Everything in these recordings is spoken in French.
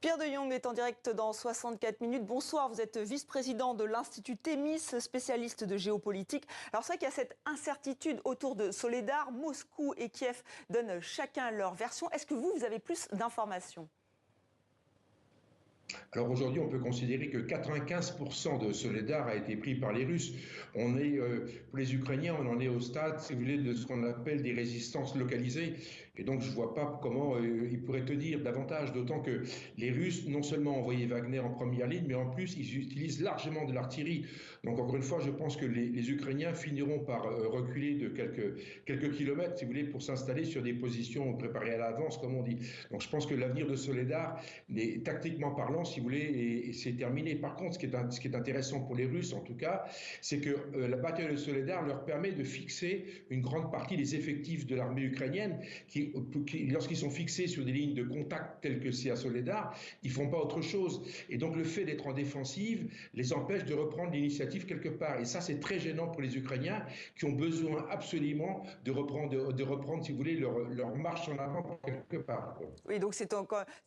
Pierre de Jong est en direct dans 64 minutes. Bonsoir, vous êtes vice-président de l'Institut Thémis, spécialiste de géopolitique. Alors c'est vrai qu'il y a cette incertitude autour de Soledar. Moscou et Kiev donnent chacun leur version. Est-ce que vous avez plus d'informations ? Alors aujourd'hui, on peut considérer que 95% de Soledar a été pris par les Russes. Pour les Ukrainiens, on en est au stade, si vous voulez, de ce qu'on appelle des résistances localisées. Et donc, je ne vois pas comment ils pourraient tenir davantage, d'autant que les Russes, non seulement ont envoyé Wagner en première ligne, mais en plus, ils utilisent largement de l'artillerie. Donc, encore une fois, je pense que les Ukrainiens finiront par reculer de quelques kilomètres, si vous voulez, pour s'installer sur des positions préparées à l'avance, comme on dit. Donc, je pense que l'avenir de Soledar, tactiquement parlant, si vous voulez, et c'est terminé. Par contre, ce qui est intéressant pour les Russes, en tout cas, c'est que la bataille de Soledar leur permet de fixer une grande partie des effectifs de l'armée ukrainienne qui lorsqu'ils sont fixés sur des lignes de contact telles que c'est à Soledar, ils ne font pas autre chose. Et donc, le fait d'être en défensive les empêche de reprendre l'initiative quelque part. Et ça, c'est très gênant pour les Ukrainiens qui ont besoin absolument de reprendre, si vous voulez, leur marche en avant quelque part. Oui, donc c'est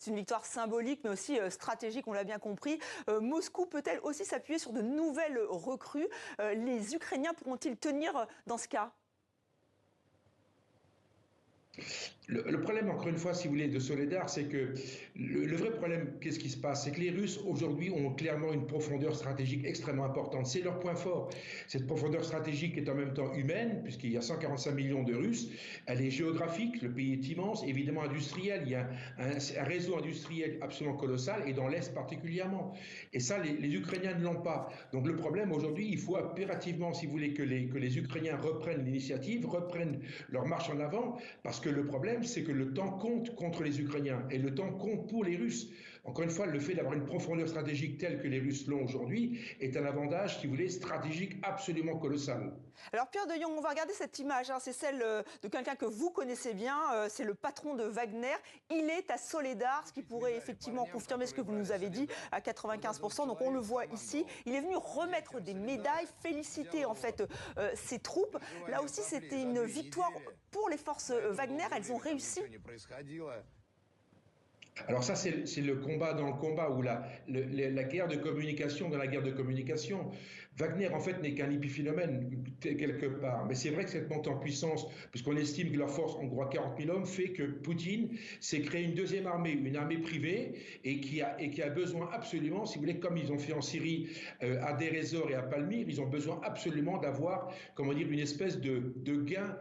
une victoire symbolique, mais aussi stratégique, on l'a bien compris. Moscou peut-elle aussi s'appuyer sur de nouvelles recrues ? Les Ukrainiens pourront-ils tenir dans ce cas ? Le problème, encore une fois, si vous voulez, de Soledar, c'est que le vrai problème, qu'est-ce qui se passe? C'est que les Russes, aujourd'hui, ont clairement une profondeur stratégique extrêmement importante. C'est leur point fort. Cette profondeur stratégique est en même temps humaine, puisqu'il y a 145 millions de Russes. Elle est géographique, le pays est immense, évidemment industriel. Il y a un réseau industriel absolument colossal, et dans l'Est particulièrement. Et ça, les Ukrainiens ne l'ont pas. Donc le problème, aujourd'hui, il faut impérativement, si vous voulez, que les Ukrainiens reprennent l'initiative, reprennent leur marche en avant, parce que le problème, c'est que le temps compte contre les Ukrainiens et le temps compte pour les Russes. Encore une fois, le fait d'avoir une profondeur stratégique telle que les Russes l'ont aujourd'hui est un avantage, si vous voulez, stratégique absolument colossal. Alors Pierre de Jong, on va regarder cette image, hein. C'est celle de quelqu'un que vous connaissez bien, c'est le patron de Wagner. Il est à Soledar, ce qui pourrait effectivement confirmer ce que vous nous avez dit à 95%. Donc on le voit ici, il est venu remettre des médailles, féliciter en fait ses troupes. Là aussi, c'était une victoire pour les forces Wagner, elles ont réussi. Alors ça, c'est le combat dans le combat, ou la guerre de communication dans la guerre de communication. Wagner, en fait, n'est qu'un épiphénomène, quelque part. Mais c'est vrai que cette montée en puissance, puisqu'on estime que leur force, en gros, 40 000 hommes, fait que Poutine s'est créé une deuxième armée, une armée privée, et qui a besoin absolument, si vous voulez, comme ils ont fait en Syrie, à Deir ez-Zor et à Palmyre, ils ont besoin absolument d'avoir, comment dire, une espèce de gain.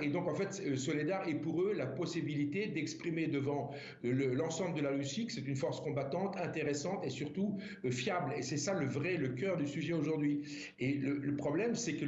Et donc, en fait, Soledar est pour eux la possibilité d'exprimer devant l'ensemble de la Russie que c'est une force combattante, intéressante et surtout fiable. Et c'est ça le cœur du sujet aujourd'hui. Et le problème, c'est que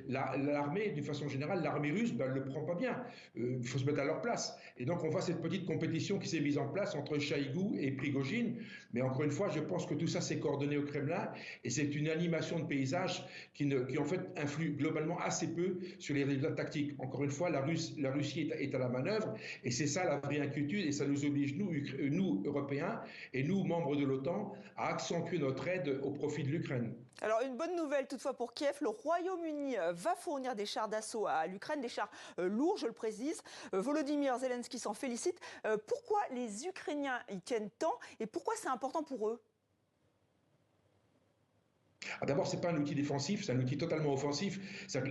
l'armée, d'une façon générale, l'armée russe ne le prend pas bien. Il faut se mettre à leur place. Et donc on voit cette petite compétition qui s'est mise en place entre Chaïgou et Prigojine. Mais encore une fois, je pense que tout ça s'est coordonné au Kremlin et c'est une animation de paysage qui en fait influe globalement assez peu sur les résultats tactiques. Encore une fois, la Russie est à la manœuvre et c'est ça la vraie inquiétude et ça nous oblige, nous, Européens, et nous, membres de l'OTAN, à accentuer notre aide au profit de l'Ukraine. Alors, une bonne nouvelle toutefois pour Kiev, le Royaume-Uni va fournir des chars d'assaut à l'Ukraine, des chars lourds, je le précise. Volodymyr Zelensky s'en félicite. Pourquoi les Ukrainiens y tiennent tant et pourquoi c'est important pour eux ? D'abord, ce n'est pas un outil défensif, c'est un outil totalement offensif.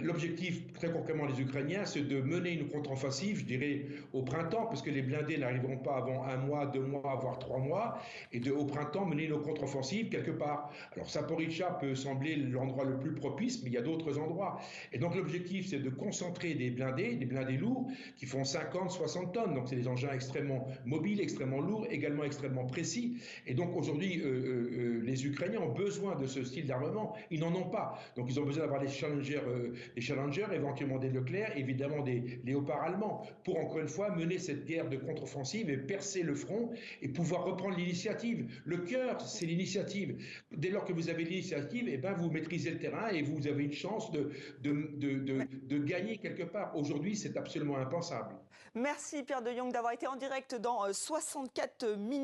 L'objectif, très concrètement, des Ukrainiens, c'est de mener une contre-offensive, je dirais, au printemps, parce que les blindés n'arriveront pas avant 1 mois, 2 mois, voire 3 mois, et au printemps, mener une contre-offensive quelque part. Alors, Zaporijia peut sembler l'endroit le plus propice, mais il y a d'autres endroits. Et donc, l'objectif, c'est de concentrer des blindés lourds, qui font 50, 60 tonnes. Donc, c'est des engins extrêmement mobiles, extrêmement lourds, également extrêmement précis. Et donc, aujourd'hui, les Ukrainiens ont besoin de ce style d'armement. Ils n'en ont pas. Donc ils ont besoin d'avoir des Challengers, éventuellement des Leclerc, évidemment des Léopards allemands, pour encore une fois mener cette guerre de contre-offensive et percer le front et pouvoir reprendre l'initiative. Le cœur, c'est l'initiative. Dès lors que vous avez l'initiative, eh ben, vous maîtrisez le terrain et vous avez une chance de gagner quelque part. Aujourd'hui, c'est absolument impensable. Merci Pierre de Jong d'avoir été en direct dans 64 minutes.